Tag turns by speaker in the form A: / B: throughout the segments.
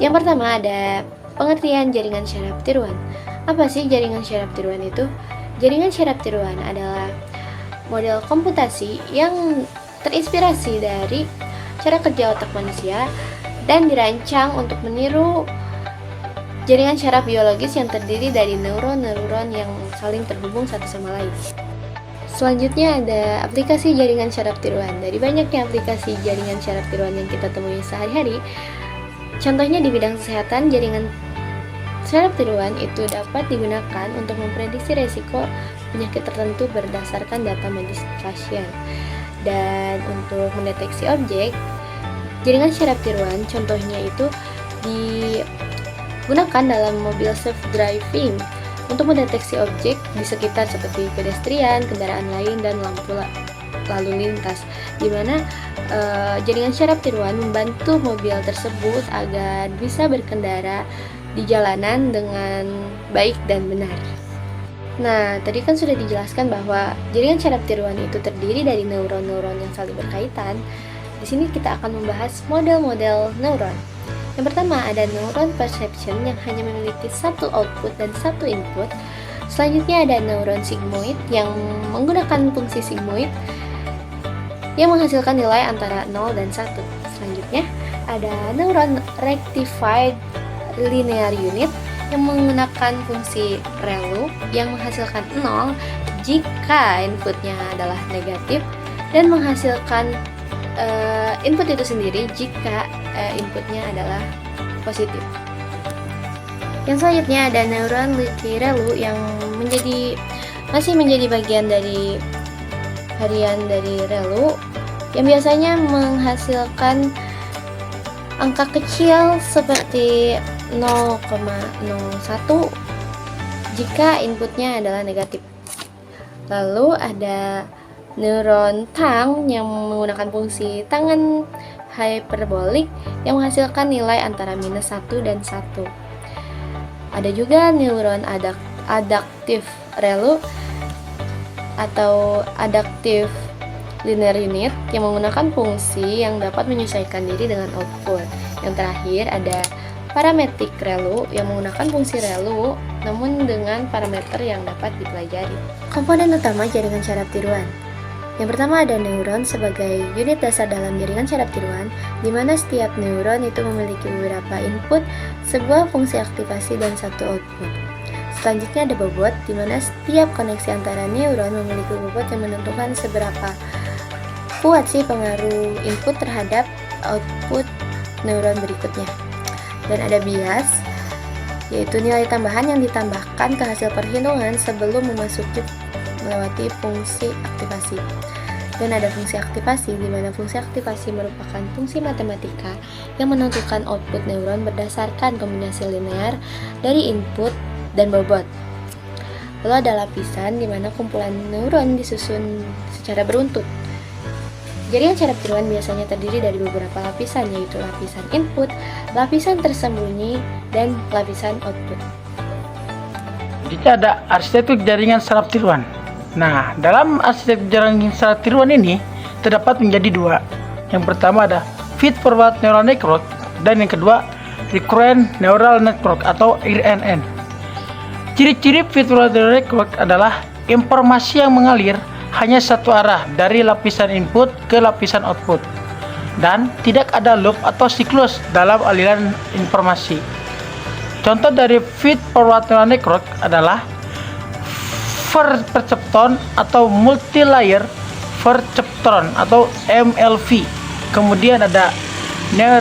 A: Yang pertama ada pengertian jaringan syaraf tiruan. Apa sih jaringan syaraf tiruan itu? Jaringan syaraf tiruan adalah model komputasi yang terinspirasi dari cara kerja otak manusia dan dirancang untuk meniru jaringan syaraf biologis yang terdiri dari neuron-neuron yang saling terhubung satu sama lain. Selanjutnya ada aplikasi jaringan syaraf tiruan. Dari banyaknya aplikasi jaringan syaraf tiruan yang kita temui sehari-hari, contohnya di bidang kesehatan, jaringan syaraf tiruan itu dapat digunakan untuk memprediksi resiko penyakit tertentu berdasarkan data medis pasien. Dan untuk mendeteksi objek, jaringan syaraf tiruan contohnya itu digunakan dalam mobil self-driving untuk mendeteksi objek di sekitar seperti pedestrian, kendaraan lain, dan lampu lalu lintas, di mana jaringan syaraf tiruan membantu mobil tersebut agar bisa berkendara di jalanan dengan baik dan benar. Nah, tadi kan sudah dijelaskan bahwa jaringan syaraf tiruan itu terdiri dari neuron-neuron yang saling berkaitan. Di sini kita akan membahas model-model neuron. Yang pertama ada neuron perception yang hanya memiliki satu output dan satu input. Selanjutnya ada neuron sigmoid yang menggunakan fungsi sigmoid yang menghasilkan nilai antara 0 dan 1. Selanjutnya ada neuron rectified linear unit yang menggunakan fungsi ReLU yang menghasilkan 0 jika inputnya adalah negatif dan menghasilkan input itu sendiri jika inputnya adalah positif. Yang selanjutnya ada neuron multi-ReLU yang masih menjadi bagian dari varian dari ReLU yang biasanya menghasilkan angka kecil seperti 0,01 jika inputnya adalah negatif. Lalu ada neuron tang yang menggunakan fungsi tangan hyperbolik yang menghasilkan nilai antara -1 dan 1. Ada juga neuron adaptive ReLU atau adaptive linear unit yang menggunakan fungsi yang dapat menyesuaikan diri dengan output. Yang terakhir ada parametric ReLU yang menggunakan fungsi ReLU namun dengan parameter yang dapat dipelajari. Komponen utama jaringan syaraf tiruan. Yang pertama ada neuron sebagai unit dasar dalam jaringan syaraf tiruan, di mana setiap neuron itu memiliki beberapa input, sebuah fungsi aktivasi, dan satu output. Selanjutnya ada bobot, di mana setiap koneksi antara neuron memiliki bobot yang menentukan seberapa kuat sih pengaruh input terhadap output neuron berikutnya. Dan ada bias, yaitu nilai tambahan yang ditambahkan ke hasil perhitungan sebelum melewati fungsi aktivasi. Dan ada fungsi aktivasi, di mana fungsi aktivasi merupakan fungsi matematika yang menentukan output neuron berdasarkan kombinasi linear dari input dan bobot. Lalu ada lapisan, di mana kumpulan neuron disusun secara beruntut. Jaringan syaraf tiruan biasanya terdiri dari beberapa lapisan, yaitu lapisan input, lapisan tersembunyi, dan lapisan output.
B: Jadi ada arsitektur jaringan syaraf tiruan. Nah, dalam arsitektur jaringan syaraf tiruan ini terdapat menjadi dua. Yang pertama ada feed forward neural network dan yang kedua recurrent neural network atau RNN. Ciri-ciri feed forward neural network adalah informasi yang mengalir hanya satu arah dari lapisan input ke lapisan output dan tidak ada loop atau siklus dalam aliran informasi. Contoh dari feed forward neural network adalah perceptron atau multi-layer perceptron atau MLV. Kemudian ada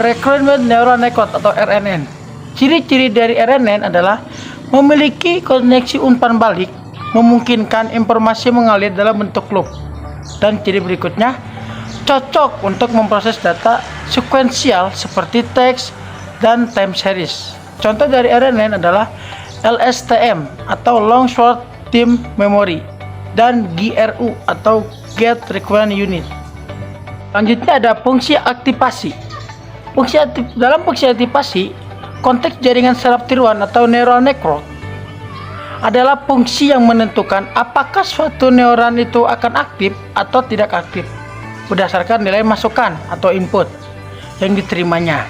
B: recurrent neural network atau RNN. Ciri-ciri dari RNN adalah memiliki koneksi umpan balik, memungkinkan informasi mengalir dalam bentuk loop. Dan ciri berikutnya, cocok untuk memproses data sekuensial seperti teks dan time series. Contoh dari RNN adalah LSTM atau long short term memory dan GRU atau get requirement unit. Selanjutnya ada fungsi aktivasi. Dalam fungsi aktivasi, konteks jaringan syaraf tiruan atau neural network adalah fungsi yang menentukan apakah suatu neuron itu akan aktif atau tidak aktif berdasarkan nilai masukan atau input yang diterimanya.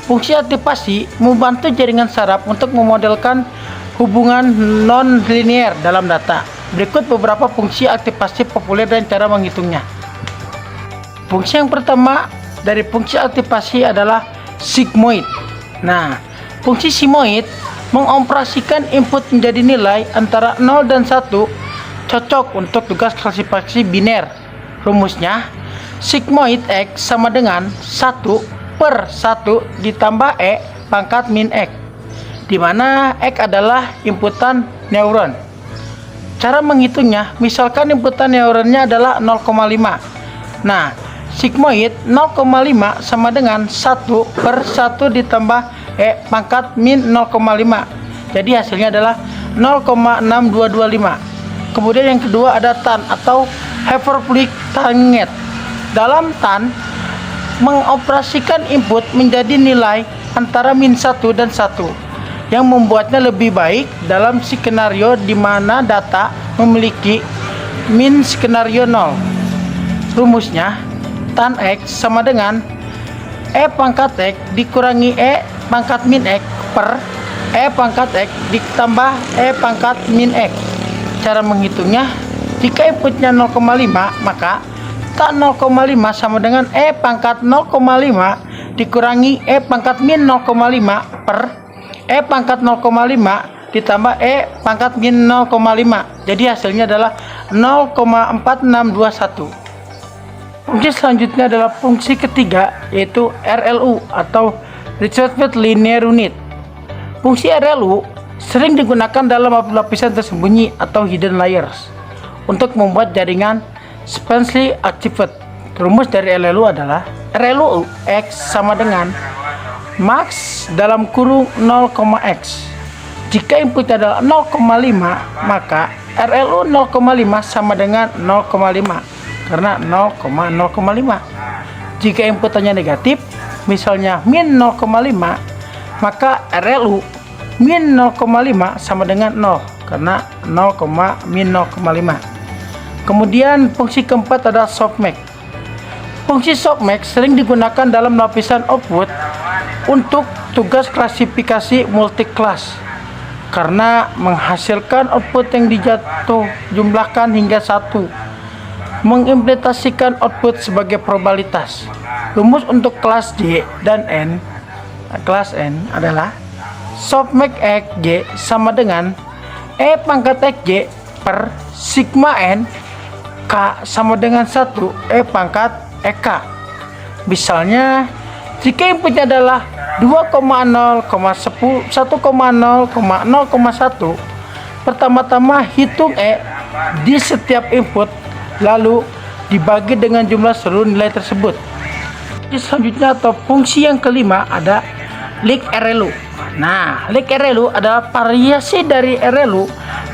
B: fungsi aktivasi membantu jaringan saraf untuk memodelkan hubungan non-linear dalam data. Berikut beberapa fungsi aktivasi populer dan cara menghitungnya. Fungsi yang pertama dari fungsi aktivasi adalah sigmoid. Nah, fungsi sigmoid mengoperasikan input menjadi nilai antara 0 dan 1, cocok untuk tugas klasifikasi biner. Rumusnya, sigmoid X sama dengan 1/1 ditambah E pangkat min X, di mana X adalah inputan neuron. Cara menghitungnya, misalkan inputan neuronnya adalah 0,5. Nah, sigmoid 0,5 sama dengan 1/1 ditambah E pangkat min 0,5. Jadi hasilnya adalah 0,6225. Kemudian yang kedua ada TAN atau hyperbolic tangent. Dalam TAN mengoperasikan input menjadi nilai antara -1 dan 1, yang membuatnya lebih baik dalam skenario di mana data memiliki min skenario 0. Rumusnya, tan X sama dengan E pangkat X dikurangi E pangkat min X per E pangkat X ditambah E pangkat min X. Cara menghitungnya, jika inputnya 0,5, maka tan 0,5 sama dengan E pangkat 0,5 dikurangi E pangkat min 0,5 per E pangkat 0,5 ditambah E pangkat min 0,5. Jadi hasilnya adalah 0,4621. Fungsi selanjutnya adalah fungsi ketiga, yaitu RLU atau Retrieval Linear Unit. Fungsi RLU sering digunakan dalam lapisan tersembunyi atau hidden layers untuk membuat jaringan sparsely activated. Rumus dari RLU adalah RLU X sama dengan max dalam kurung 0,x. Jika inputnya adalah 0,5, maka RLU 0,5 sama dengan 0,5 karena 0,05. Jika inputannya negatif, misalnya min 0,5, maka RLU min 0,5 sama dengan 0 karena min 0,5. Kemudian fungsi keempat adalah softmax. Fungsi softmax sering digunakan dalam lapisan output untuk tugas klasifikasi multiclass karena menghasilkan output yang dijatuh jumlahkan hingga 1, mengimplementasikan output sebagai probabilitas. Rumus untuk kelas J dan N, kelas N adalah softmax Xj sama dengan E pangkat Xj per sigma N K sama dengan 1 E pangkat EK. Misalnya, jika inputnya adalah 2,0, 1,0,1, pertama-tama hitung E di setiap input, lalu dibagi dengan jumlah seluruh nilai tersebut. Selanjutnya atau fungsi yang kelima ada leak RLU. Nah, leak RLU adalah variasi dari RLU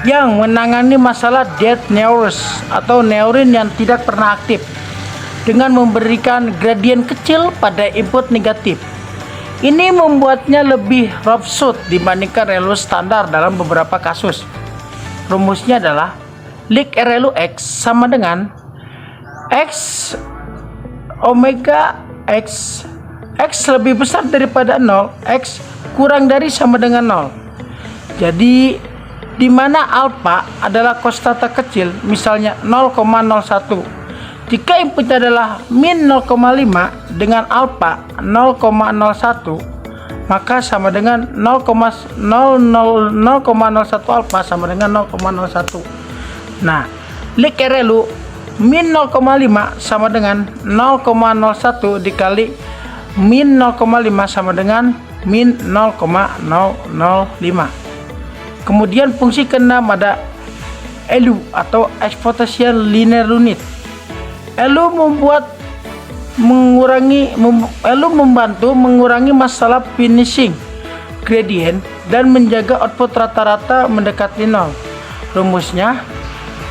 B: yang menangani masalah dead neurons atau neuron yang tidak pernah aktif dengan memberikan gradien kecil pada input negatif. Ini membuatnya lebih robust dibandingkan RLU standar dalam beberapa kasus. Rumusnya adalah leak RLU X sama dengan X omega X. X lebih besar daripada 0, X kurang dari sama dengan 0. Jadi di mana alfa adalah konstanta kecil, misalnya 0,01. Jika inputnya adalah min 0,5 dengan alfa 0,01, maka sama dengan 0,01 alfa sama dengan 0,01. Nah, leak RLU min 0,5 sama dengan 0,01 dikali min 0,5 sama dengan min 0,005. Kemudian fungsi keenam ada ELU atau Exponential Linear Unit. ELU membantu mengurangi masalah finishing gradient dan menjaga output rata-rata mendekati 0. Rumusnya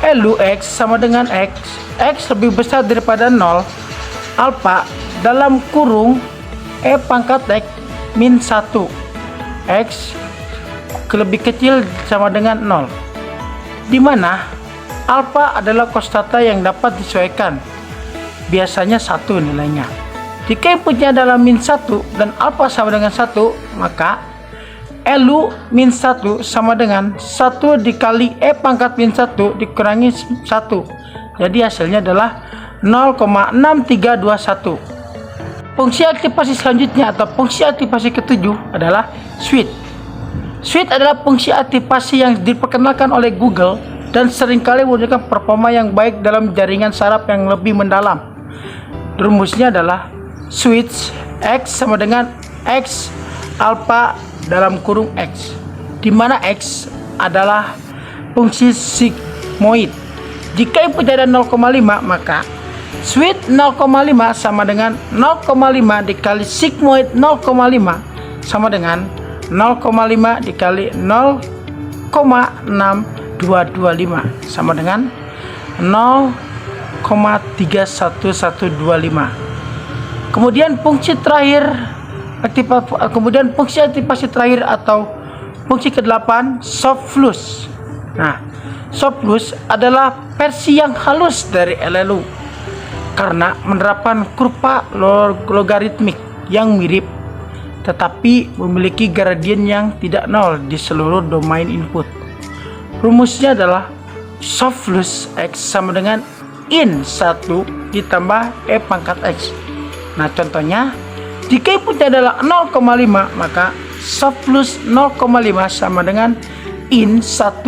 B: ELU X sama dengan X lebih besar daripada 0 alfa dalam kurung E pangkat X min 1 X lebih kecil sama dengan 0, di mana alfa adalah konstanta yang dapat disesuaikan, biasanya 1 nilainya. Jika inputnya adalah min 1 dan alfa sama dengan 1, maka LU min 1 sama dengan 1 dikali E pangkat min 1 dikurangi 1. Jadi hasilnya adalah 0,6321. Fungsi aktivasi selanjutnya atau fungsi aktivasi ketujuh adalah switch. Switch adalah fungsi aktivasi yang diperkenalkan oleh Google dan seringkali menunjukkan performa yang baik dalam jaringan saraf yang lebih mendalam. Rumusnya adalah switch X sama dengan X alpha dalam kurung X, di mana X adalah fungsi sigmoid. Jika inputnya ada 0,5, maka switch 0,5 sama dengan 0,5 dikali sigmoid 0,5 sama dengan 0,5 dikali 0,6225 sama dengan 0,31125. Kemudian fungsi aktivasi terakhir atau fungsi ke-8 soft flush. Nah, soft flush adalah versi yang halus dari LLU karena menerapkan kurva logaritmik yang mirip tetapi memiliki gradien yang tidak nol di seluruh domain input. Rumusnya adalah soft flush X sama dengan in 1 ditambah E pangkat X. Nah, contohnya, jika inputnya adalah 0,5, maka soft flush 0,5 sama dengan in 1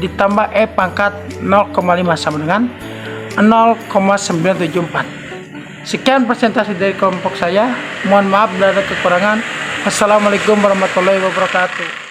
B: ditambah E pangkat 0,5 sama dengan 0,974. Sekian presentasi dari kelompok saya. Mohon maaf bila ada kekurangan. Wassalamualaikum warahmatullahi wabarakatuh.